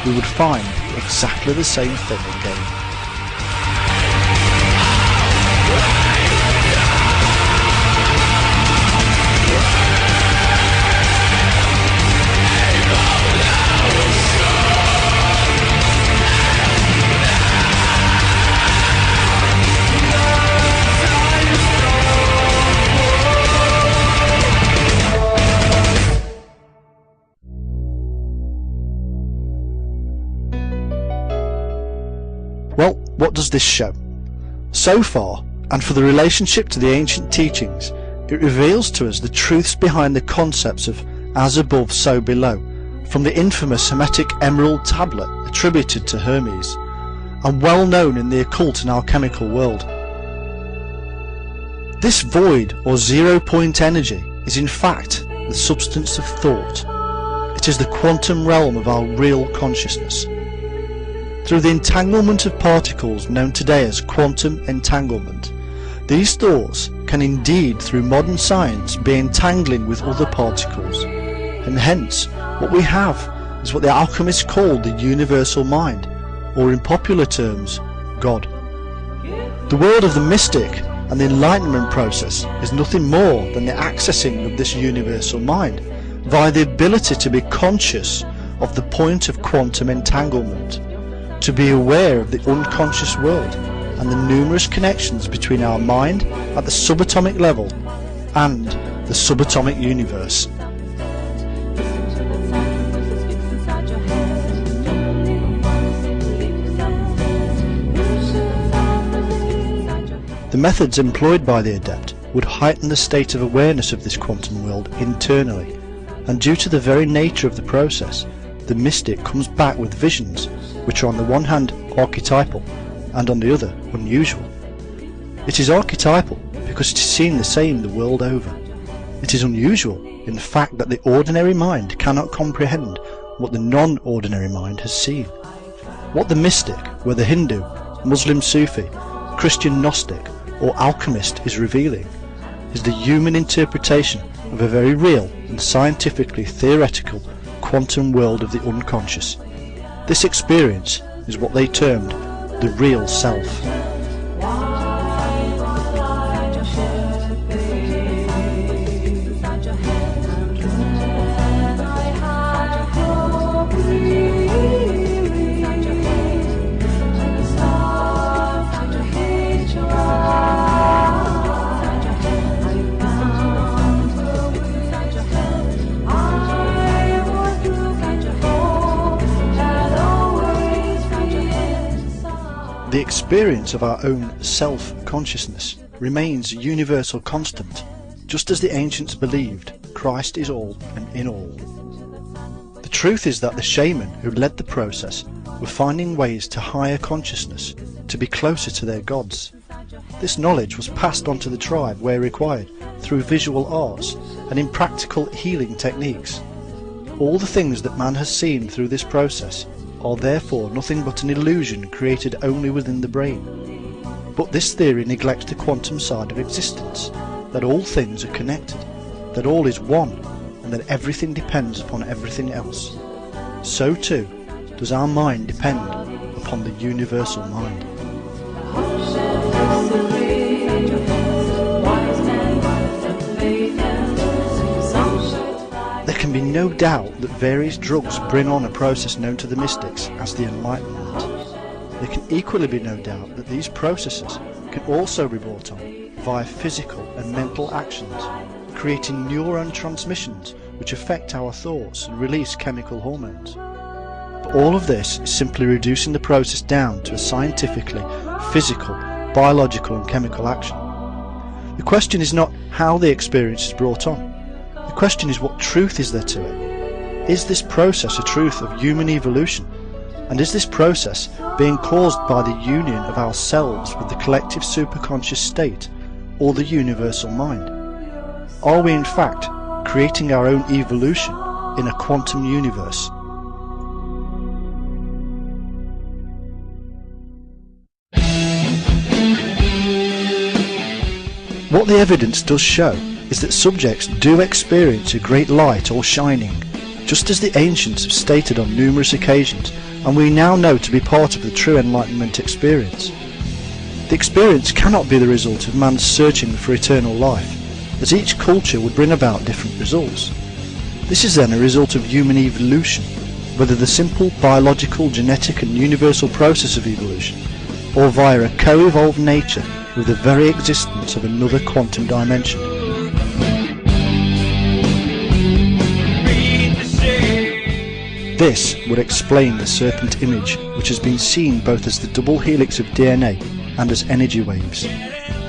we would find exactly the same thing again. Well, what does this show? So far, and for the relationship to the ancient teachings, it reveals to us the truths behind the concepts of as above, so below, from the infamous Hermetic emerald tablet attributed to Hermes, and well known in the occult and alchemical world. This void or 0-point energy is in fact the substance of thought. It is the quantum realm of our real consciousness. Through the entanglement of particles known today as quantum entanglement, these thoughts can indeed through modern science be entangling with other particles, and hence what we have is what the alchemists called the universal mind, or in popular terms, God. The world of the mystic and the enlightenment process is nothing more than the accessing of this universal mind via the ability to be conscious of the point of quantum entanglement, to be aware of the unconscious world and the numerous connections between our mind at the subatomic level and the subatomic universe. The methods employed by the adept would heighten the state of awareness of this quantum world internally, and due to the very nature of the process, the mystic comes back with visions which are on the one hand archetypal and on the other unusual. It is archetypal because it is seen the same the world over. It is unusual in the fact that the ordinary mind cannot comprehend what the non-ordinary mind has seen. What the mystic, whether Hindu, Muslim Sufi, Christian Gnostic or alchemist is revealing is the human interpretation of a very real and scientifically theoretical quantum world of the unconscious. This experience is what they termed the real self. The experience of our own self-consciousness remains a universal constant, just as the ancients believed Christ is all and in all. The truth is that the shaman who led the process were finding ways to higher consciousness, to be closer to their gods. This knowledge was passed on to the tribe where required, through visual arts and in practical healing techniques. All the things that man has seen through this process are therefore nothing but an illusion created only within the brain. But this theory neglects the quantum side of existence, that all things are connected, that all is one, and that everything depends upon everything else. So too does our mind depend upon the universal mind. There can be no doubt that various drugs bring on a process known to the mystics as the enlightenment. There can equally be no doubt that these processes can also be brought on via physical and mental actions, creating neuron transmissions which affect our thoughts and release chemical hormones. But all of this is simply reducing the process down to a scientifically physical, biological and chemical action. The question is not how the experience is brought on. The question is what truth is there to it? Is this process a truth of human evolution? And is this process being caused by the union of ourselves with the collective superconscious state or the universal mind? Are we in fact creating our own evolution in a quantum universe? What the evidence does show is that subjects do experience a great light or shining, just as the ancients have stated on numerous occasions and we now know to be part of the true enlightenment experience. The experience cannot be the result of man's searching for eternal life, as each culture would bring about different results. This is then a result of human evolution, whether the simple biological, genetic and universal process of evolution, or via a co-evolved nature with the very existence of another quantum dimension. This would explain the serpent image, which has been seen both as the double helix of DNA and as energy waves.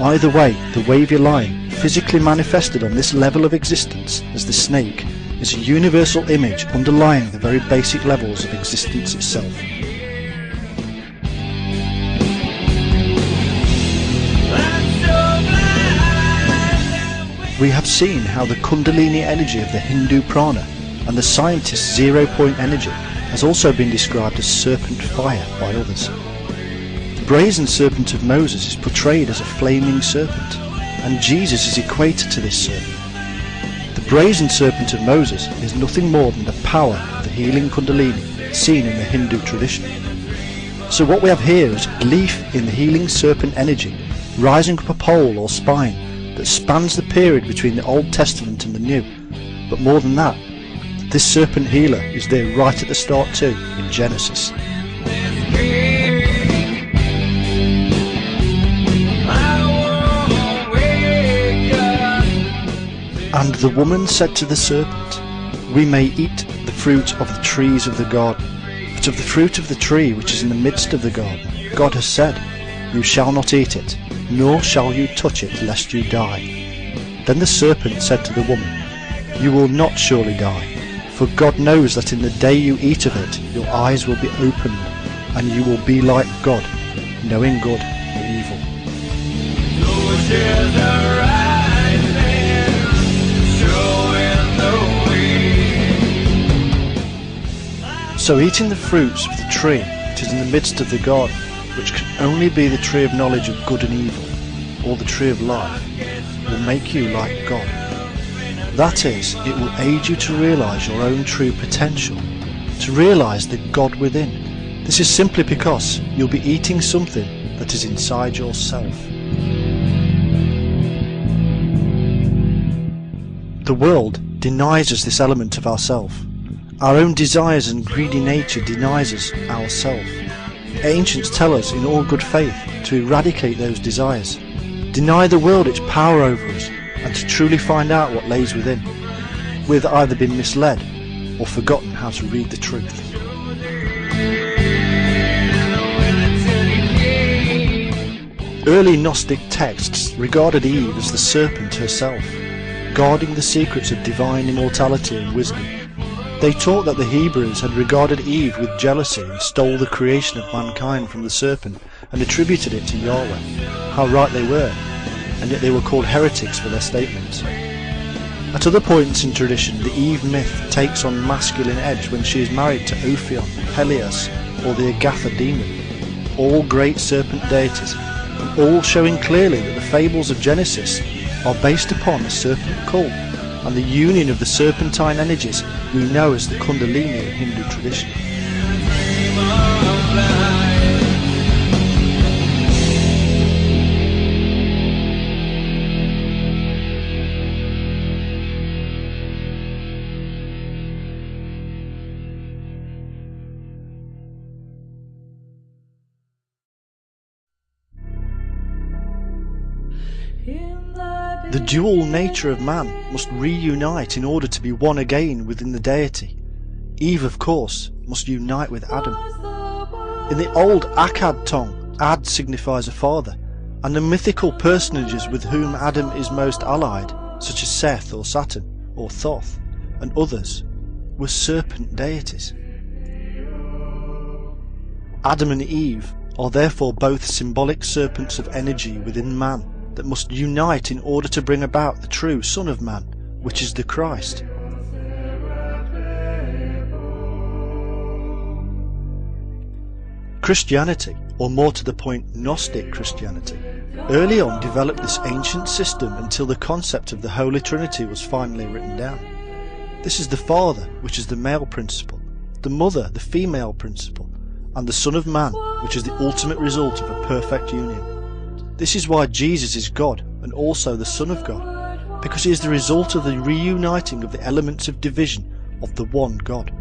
Either way, the wavy line, physically manifested on this level of existence as the snake, is a universal image underlying the very basic levels of existence itself. We have seen how the Kundalini energy of the Hindu prana and the scientist's zero-point energy has also been described as serpent fire by others. The brazen serpent of Moses is portrayed as a flaming serpent, and Jesus is equated to this serpent. The brazen serpent of Moses is nothing more than the power of the healing Kundalini seen in the Hindu tradition. So what we have here is a belief in the healing serpent energy rising up a pole or spine that spans the period between the Old Testament and the New. But more than that, this serpent healer is there right at the start too, in Genesis. And the woman said to the serpent, We may eat the fruit of the trees of the garden, but of the fruit of the tree which is in the midst of the garden, God has said, You shall not eat it, nor shall you touch it, lest you die. Then the serpent said to the woman, You will not surely die, for God knows that in the day you eat of it, your eyes will be opened, and you will be like God, knowing good and evil. So eating the fruits of the tree which is in the midst of the garden, which can only be the tree of knowledge of good and evil, or the tree of life, will make you like God. That is, it will aid you to realise your own true potential, to realise the God within. This is simply because you'll be eating something that is inside yourself. The world denies us this element of ourself. Our own desires and greedy nature denies us ourself. Ancients tell us in all good faith to eradicate those desires, deny the world its power over us, and to truly find out what lays within. We've either been misled or forgotten how to read the truth. Early Gnostic texts regarded Eve as the serpent herself, guarding the secrets of divine immortality and wisdom. They taught that the Hebrews had regarded Eve with jealousy and stole the creation of mankind from the serpent and attributed it to Yahweh. How right they were, and yet they were called heretics for their statements. At other points in tradition, the Eve myth takes on masculine edge when she is married to Ophion, Helios, or the Agatha demon, all great serpent deities, and all showing clearly that the fables of Genesis are based upon a serpent cult and the union of the serpentine energies we know as the Kundalini in Hindu tradition. The dual nature of man must reunite in order to be one again within the deity. Eve, of course, must unite with Adam. In the old Akkad tongue, Ad signifies a father, and the mythical personages with whom Adam is most allied, such as Seth or Saturn or Thoth and others, were serpent deities. Adam and Eve are therefore both symbolic serpents of energy within man that must unite in order to bring about the true Son of Man, which is the Christ. Christianity, or more to the point Gnostic Christianity, early on developed this ancient system until the concept of the Holy Trinity was finally written down. This is the Father, which is the male principle, the Mother, the female principle, and the Son of Man, which is the ultimate result of a perfect union. This is why Jesus is God and also the Son of God, because he is the result of the reuniting of the elements of division of the one God.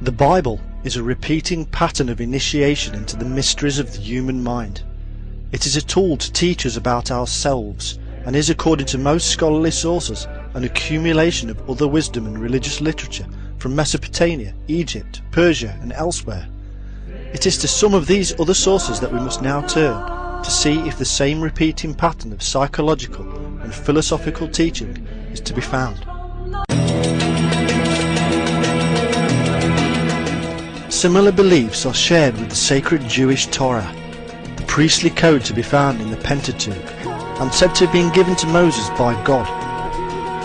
The Bible is a repeating pattern of initiation into the mysteries of the human mind. It is a tool to teach us about ourselves, and is, according to most scholarly sources, an accumulation of other wisdom and religious literature from Mesopotamia, Egypt, Persia and elsewhere. It is to some of these other sources that we must now turn to see if the same repeating pattern of psychological and philosophical teaching is to be found. Similar beliefs are shared with the sacred Jewish Torah, the priestly code to be found in the Pentateuch, and said to have been given to Moses by God.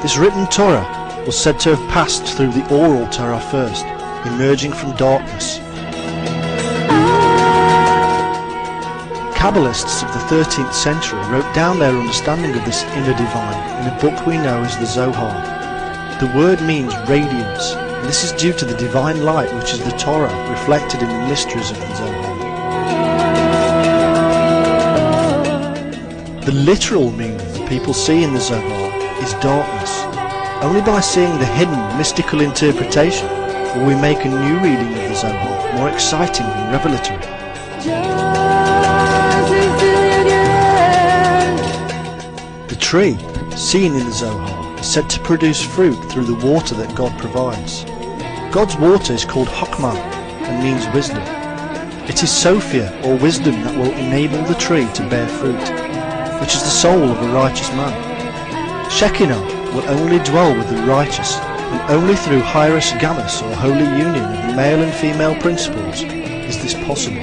This written Torah was said to have passed through the oral Torah first, emerging from darkness. Kabbalists of the 13th century wrote down their understanding of this inner divine in a book we know as the Zohar. The word means radiance, and this is due to the divine light which is the Torah reflected in the mysteries of the Zohar. The literal meaning that people see in the Zohar is darkness. Only by seeing the hidden mystical interpretation will we make a new reading of the Zohar more exciting and revelatory. The tree, seen in the Zohar, is said to produce fruit through the water that God provides. God's water is called Chokmah and means wisdom. It is Sophia, or wisdom, that will enable the tree to bear fruit, which is the soul of a righteous man. Shekinah will only dwell with the righteous, and only through Hieros Gammus, or holy union of the male and female principles, is this possible.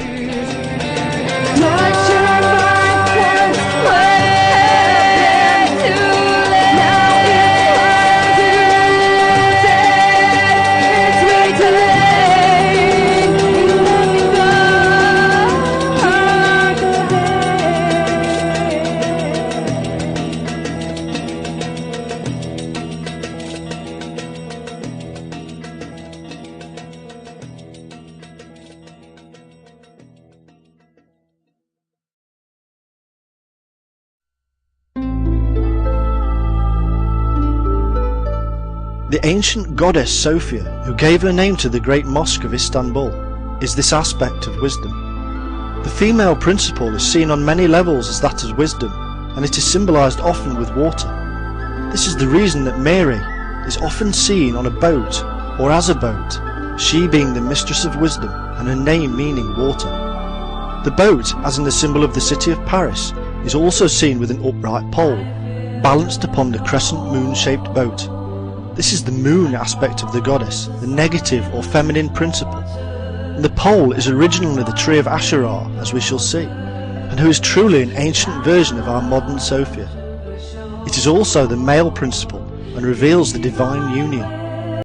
The ancient goddess Sophia, who gave her name to the great mosque of Istanbul, is this aspect of wisdom. The female principle is seen on many levels as that of wisdom, and it is symbolized often with water. This is the reason that Mary is often seen on a boat or as a boat, she being the mistress of wisdom and her name meaning water. The boat, as in the symbol of the city of Paris, is also seen with an upright pole, balanced upon the crescent moon-shaped boat. This is the moon aspect of the goddess, the negative or feminine principle. And the pole is originally the tree of Asherah, as we shall see, and who is truly an ancient version of our modern Sophia. It is also the male principle and reveals the divine union.